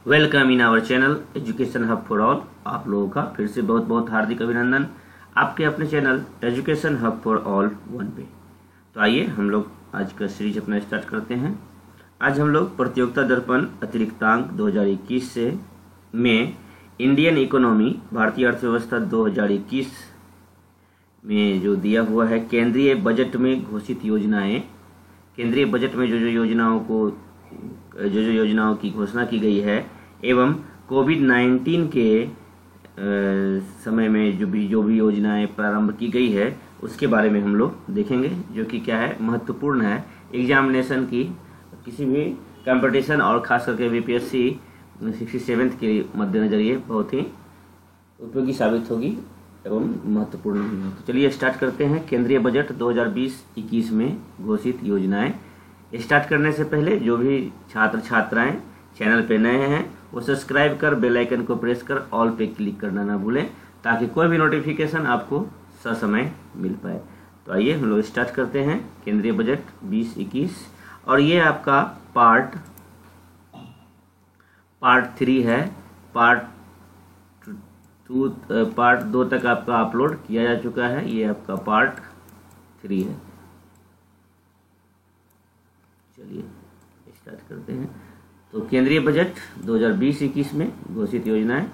Welcome in our channel education hub for all. आप लोगों का फिर से बहुत बहुत हार्दिक अभिनंदन आपके अपने channel education hub for all 1 पे। तो आइए हम लोग आज का सीरीज अपना स्टार्ट करते हैं। आज हम लोग प्रतियोगिता दर्पण अतिरिक्तांक 2021 से में इंडियन इकोनॉमी भारतीय अर्थव्यवस्था 2021 में जो दिया हुआ है केंद्रीय बजट में घोषित योजनाएं, केंद्रीय बजट में जो योजनाओं की घोषणा की गई है एवं कोविड-19 के समय में जो भी योजनाएं प्रारंभ की गई है उसके बारे में हम लोग देखेंगे, जो कि क्या है महत्वपूर्ण है एग्जामिनेशन की, किसी भी कंपटीशन और खास करके बीपीएससी 67 के मद्देनजर ये बहुत ही उपयोगी साबित होगी एवं महत्वपूर्ण भी है। तो चलिए स्टार्ट करते हैं। केंद्रीय बजट 2020-21 में घोषित योजनाएं। स्टार्ट करने से पहले जो भी छात्र छात्राएं चैनल पे नए हैं वो सब्सक्राइब कर बेल आइकन को प्रेस कर ऑल पे क्लिक करना ना भूलें, ताकि कोई भी नोटिफिकेशन आपको ससमय मिल पाए। तो आइए हम लोग स्टार्ट करते हैं केंद्रीय बजट 2021, और ये आपका पार्ट 3 है। पार्ट 2 तक आपका अपलोड किया जा चुका है, ये आपका पार्ट 3 है। चलिए स्टार्ट करते हैं। तो केंद्रीय बजट 2020-21 में घोषित योजनाएं।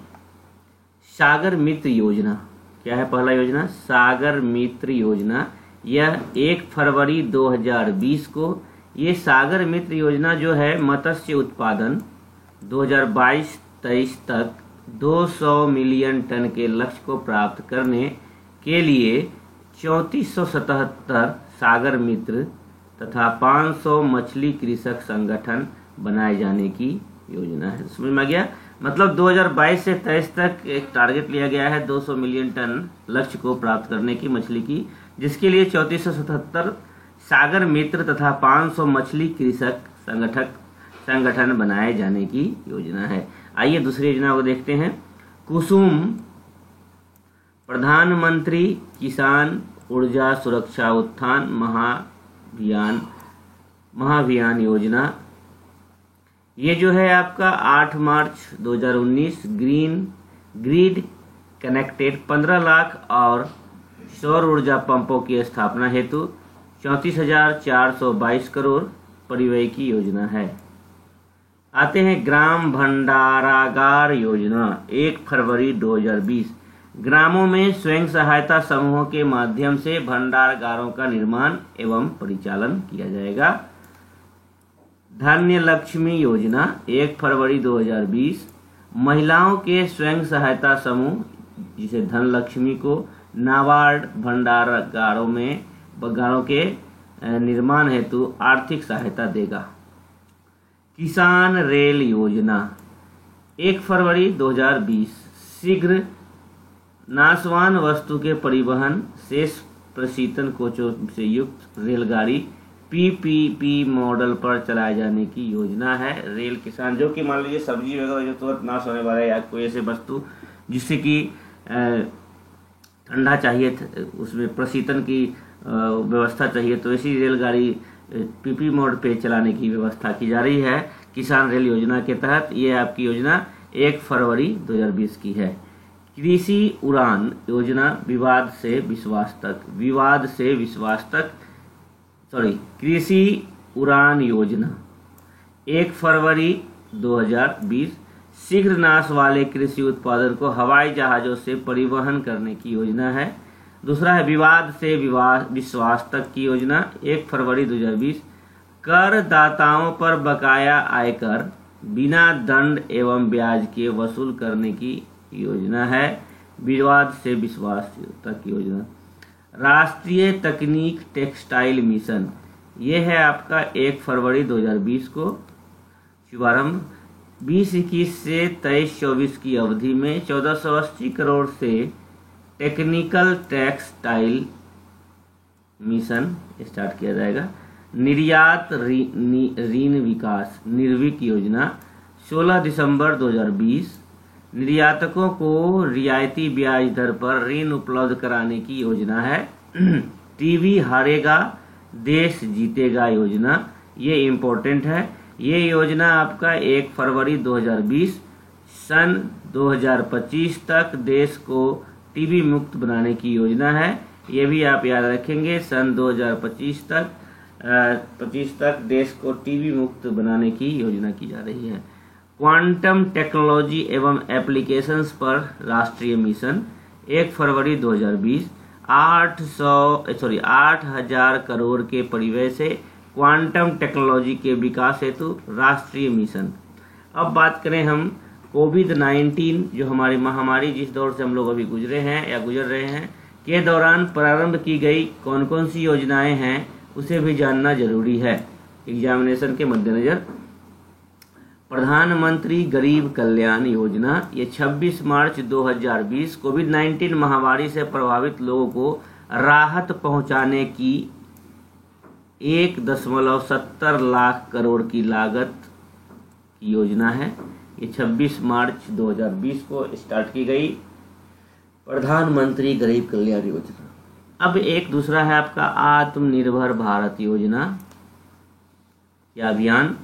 सागर मित्र योजना क्या है? पहला योजना सागर मित्र योजना। यह 1 फरवरी 2020 को ये सागर मित्र योजना जो है मत्स्य उत्पादन 2022-23 तक 200 मिलियन टन के लक्ष्य को प्राप्त करने के लिए 3477 सागर मित्र तथा 500 मछली कृषक संगठन बनाए जाने की योजना है। समझ में आ गया? मतलब 2022 से 23 तक एक टारगेट लिया गया है 200 मिलियन टन लक्ष्य को प्राप्त करने की मछली की, जिसके लिए 3477 सागर मित्र तथा 500 मछली कृषक संगठन बनाए जाने की योजना है। आइए दूसरी योजना को देखते हैं। कुसुम प्रधानमंत्री किसान ऊर्जा सुरक्षा उत्थान महाभियान योजना। ये जो है आपका 8 मार्च 2019 ग्रिड कनेक्टेड 15 लाख और सौर ऊर्जा पंपों की स्थापना हेतु 34,422 करोड़ परिव्यय की योजना है। आते हैं ग्राम भंडारागार योजना। 1 फरवरी 2020 ग्रामों में स्वयं सहायता समूहों के माध्यम से भंडारगारों का निर्माण एवं परिचालन किया जाएगा। धन्य लक्ष्मी योजना 1 फरवरी 2020 महिलाओं के स्वयं सहायता समूह जिसे धन लक्ष्मी को नाबार्ड भंडारगारों के निर्माण हेतु आर्थिक सहायता देगा। किसान रेल योजना 1 फरवरी 2020 शीघ्र नाशवान वस्तु के परिवहन शेष प्रशीतन कोचों से युक्त रेलगाड़ी पीपीपी मॉडल पर चलाए जाने की योजना है। रेल किसान जो कि मान लीजिए सब्जी वगैरह जो तुरंत नाश होने वाला है या कोई ऐसे वस्तु जिससे कि ठंडा चाहिए, उसमें प्रशीतन की व्यवस्था चाहिए, तो ऐसी रेलगाड़ी पीपी मोड पे चलाने की व्यवस्था की जा रही है किसान रेल योजना के तहत। ये आपकी योजना 1 फरवरी 2020 की है। कृषि उड़ान योजना कृषि उड़ान योजना 1 फरवरी 2020 शीघ्र नाश वाले कृषि उत्पादन को हवाई जहाजों से परिवहन करने की योजना है। दूसरा है विवाद से विश्वास तक की योजना 1 फरवरी 2020 करदाताओं पर बकाया आयकर बिना दंड एवं ब्याज के वसूल करने की योजना है। विवाद से विश्वास तक की योजना। राष्ट्रीय तकनीक टेक्सटाइल मिशन ये है आपका 1 फरवरी 2020 को शुभारंभ। 2021 से 23-24 की अवधि में 1480 करोड़ से टेक्निकल टेक्सटाइल मिशन स्टार्ट किया जाएगा। निर्यात ऋण विकास निर्विक योजना 16 दिसंबर 2020 निर्यातकों को रियायती ब्याज दर पर ऋण उपलब्ध कराने की योजना है। टीबी हारेगा देश जीतेगा योजना ये इम्पोर्टेंट है। ये योजना आपका 1 फरवरी 2020 सन 2025 तक देश को टीबी मुक्त बनाने की योजना है। ये भी आप याद रखेंगे, सन 2025 तक देश को टीबी मुक्त बनाने की योजना की जा रही है। क्वांटम टेक्नोलॉजी एवं एप्लीकेशंस पर राष्ट्रीय मिशन 1 फरवरी 2020 8,000 करोड़ के परिव्यय से क्वांटम टेक्नोलॉजी के विकास हेतु राष्ट्रीय मिशन। अब बात करें हम कोविड-19 जो हमारी महामारी जिस दौर से हम लोग अभी गुजरे हैं या गुजर रहे हैं के दौरान प्रारंभ की गई कौन कौन सी योजनाएं हैं उसे भी जानना जरूरी है एग्जामिनेशन के मद्देनजर। प्रधानमंत्री गरीब कल्याण योजना ये 26 मार्च 2020 कोविड-19 महामारी से प्रभावित लोगों को राहत पहुंचाने की 1.70 लाख करोड़ की लागत की योजना है। ये 26 मार्च 2020 को स्टार्ट की गई प्रधानमंत्री गरीब कल्याण योजना। अब एक दूसरा है आपका आत्मनिर्भर भारत योजना। यह अभियान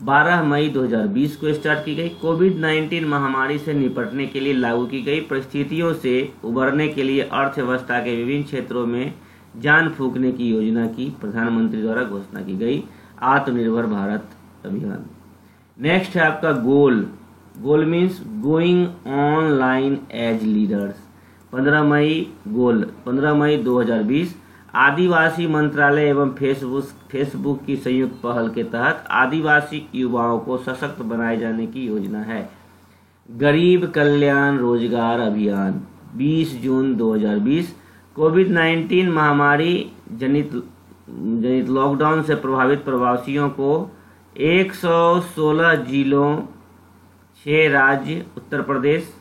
12 मई 2020 को स्टार्ट की गई। कोविड-19 महामारी से निपटने के लिए लागू की गई परिस्थितियों से उबरने के लिए अर्थव्यवस्था के विभिन्न क्षेत्रों में जान फूंकने की योजना की प्रधानमंत्री द्वारा घोषणा की गई आत्मनिर्भर भारत अभियान। नेक्स्ट है आपका goal means going online as leaders. 15 मई 2020 आदिवासी मंत्रालय एवं फेसबुक की संयुक्त पहल के तहत आदिवासी युवाओं को सशक्त बनाए जाने की योजना है। गरीब कल्याण रोजगार अभियान 20 जून 2020 कोविड-19 महामारी जनित लॉकडाउन से प्रभावित प्रवासियों को 116 जिलों 6 राज्य उत्तर प्रदेश,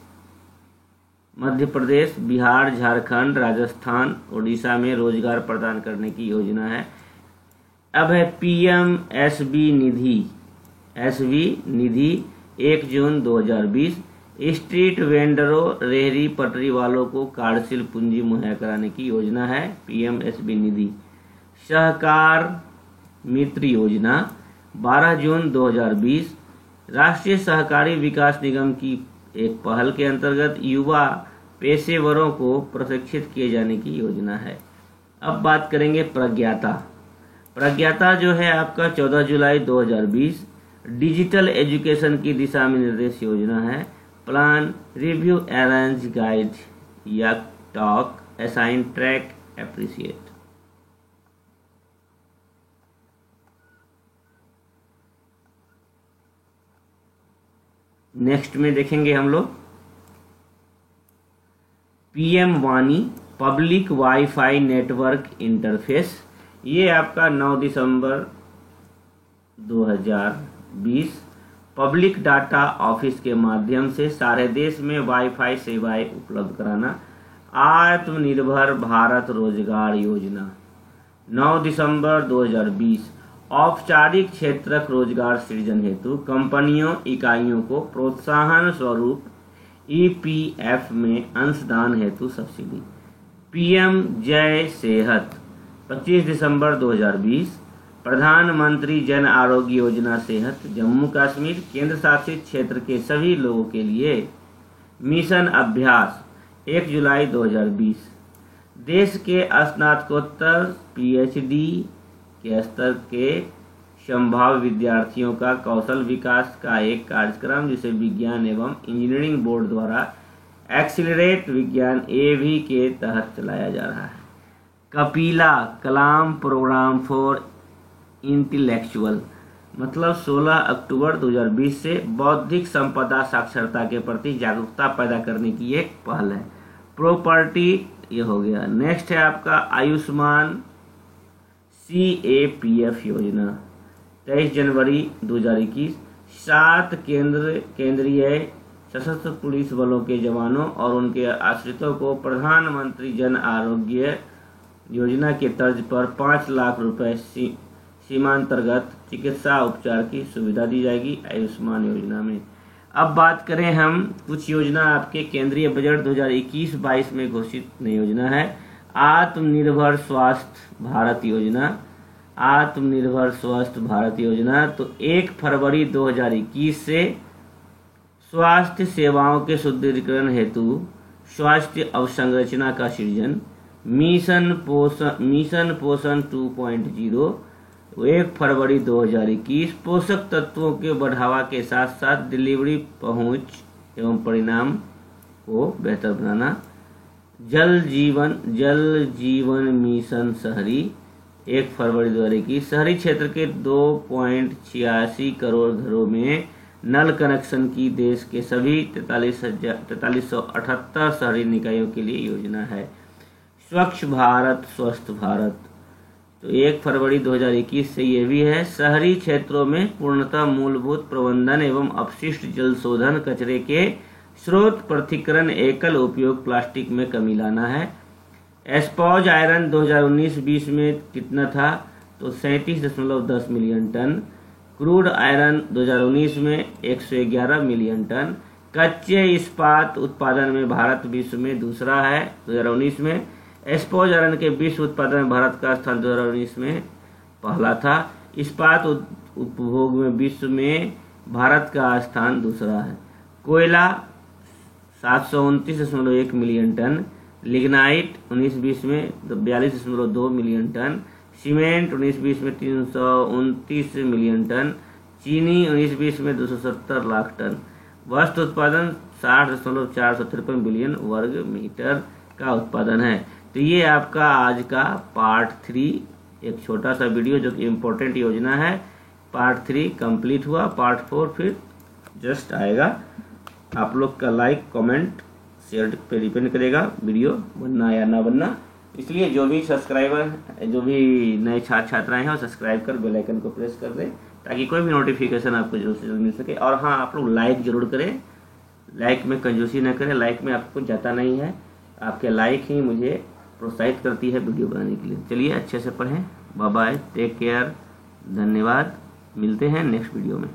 मध्य प्रदेश, बिहार, झारखंड, राजस्थान, उड़ीसा में रोजगार प्रदान करने की योजना है। अब है पीएमएसबी निधि 1 जून 2020 स्ट्रीट वेंडरों रेहड़ी पटरी वालों को कार्यशील पूंजी मुहैया कराने की योजना है पीएमएसबी निधि। सहकार मित्र योजना 12 जून 2020 राष्ट्रीय सहकारी विकास निगम की एक पहल के अंतर्गत युवा पेशेवरों को प्रशिक्षित किए जाने की योजना है। अब बात करेंगे प्रज्ञाता जो है आपका 14 जुलाई 2020 डिजिटल एजुकेशन की दिशा में निर्देश योजना है। प्लान रिव्यू अरेंज गाइड या talk assign track appreciate. Next में देखेंगे हम लोग पीएम वाणी पब्लिक वाईफाई नेटवर्क इंटरफेस। ये आपका 9 दिसंबर 2020 पब्लिक डाटा ऑफिस के माध्यम से सारे देश में वाईफाई सेवाएं उपलब्ध कराना। आत्मनिर्भर भारत रोजगार योजना 9 दिसंबर 2020 औपचारिक क्षेत्रक रोजगार सृजन हेतु कंपनियों इकाइयों को प्रोत्साहन स्वरूप ईपीएफ में अंशदान हेतु सब्सिडी। पीएम जय सेहत 25 दिसंबर 2020 प्रधानमंत्री जन आरोग्य योजना सेहत जम्मू कश्मीर केंद्र शासित क्षेत्र के सभी लोगों के लिए मिशन अभ्यास 1 जुलाई 2020। देश के स्नातकोत्तर पीएचडी के स्तर के संभाव्य विद्यार्थियों का कौशल विकास का एक कार्यक्रम जिसे विज्ञान एवं इंजीनियरिंग बोर्ड द्वारा एक्सीलरेट विज्ञान एवी के तहत चलाया जा रहा है। कपिला कलाम प्रोग्राम फॉर इंटेलेक्चुअल मतलब 16 अक्टूबर 2020 से बौद्धिक संपदा साक्षरता के प्रति जागरूकता पैदा करने की एक पहल है। प्रॉपर्टी ये हो गया। नेक्स्ट है आपका आयुष्मान CAPF योजना 23 जनवरी 2021 7 केंद्रीय सशस्त्र पुलिस बलों के जवानों और उनके आश्रितों को प्रधानमंत्री जन आरोग्य योजना के तर्ज पर 5 लाख रुपए सीमांतर्गत चिकित्सा उपचार की सुविधा दी जाएगी आयुष्मान योजना में। अब बात करें हम कुछ योजना आपके केंद्रीय बजट 2021-22 में घोषित योजना है। आत्मनिर्भर स्वास्थ्य भारत योजना आत्मनिर्भर स्वस्थ भारत योजना। तो 1 फरवरी 2021 से स्वास्थ्य सेवाओं के सुदृढ़ीकरण हेतु स्वास्थ्य अवसंरचना का सृजन, मिशन पोषण 2.0 1 फरवरी 2021 पोषक तत्वों के बढ़ावा के साथ साथ डिलीवरी पहुंच एवं परिणाम को बेहतर बनाना, जल जीवन मिशन शहरी 1 फरवरी 2021 शहरी क्षेत्र के 2.86 करोड़ घरों में नल कनेक्शन की देश के सभी 4378 शहरी निकायों के लिए योजना है। स्वच्छ भारत स्वस्थ भारत, तो 1 फरवरी 2021 से ये भी है। शहरी क्षेत्रों में पूर्णतः मूलभूत प्रबंधन एवं अपशिष्ट जल शोधन, कचरे के स्रोत पृथक्करण, एकल उपयोग प्लास्टिक में कमी लाना है। एस्पॉज आयरन 2019-20 में कितना था, तो 37.10 मिलियन टन। क्रूड आयरन 2019 में 111 मिलियन टन। कच्चे इस्पात उत्पादन में भारत विश्व में दूसरा है 2019 में। एस्पॉज आयरन के विश्व उत्पादन में भारत का स्थान 2019 में पहला था। इस्पात उपभोग में विश्व में भारत का स्थान दूसरा है। कोयला 729.1 मिलियन टन। लिग्नाइट 19-20 में 42.2 मिलियन टन। सीमेंट 19-20 में 329 मिलियन टन। चीनी 19-20 में 270 लाख टन। वस्त्र उत्पादन 60.453 बिलियन वर्ग मीटर का उत्पादन है। तो ये आपका आज का पार्ट 3 एक छोटा सा वीडियो जो कि इम्पोर्टेंट योजना है। पार्ट 3 कंप्लीट हुआ, पार्ट 4 फिर जस्ट आएगा। आप लोग का लाइक कमेंट शेयर पे डिपेंड करेगा वीडियो बनना या ना बनना, इसलिए जो भी सब्सक्राइबर जो भी नए छात्र छात्राएं हैं वो सब्सक्राइब कर बेल आइकन को प्रेस कर दें ताकि कोई भी नोटिफिकेशन आपको जरूर से जरूर मिल सके। और हाँ, आप लोग लाइक जरूर करें, लाइक में कंजूसी न करें, लाइक में आपको जाता नहीं है, आपके लाइक ही मुझे प्रोत्साहित करती है वीडियो बनाने के लिए। चलिए अच्छे से पढ़ें, बाय बाय, टेक केयर, धन्यवाद, मिलते हैं नेक्स्ट वीडियो में।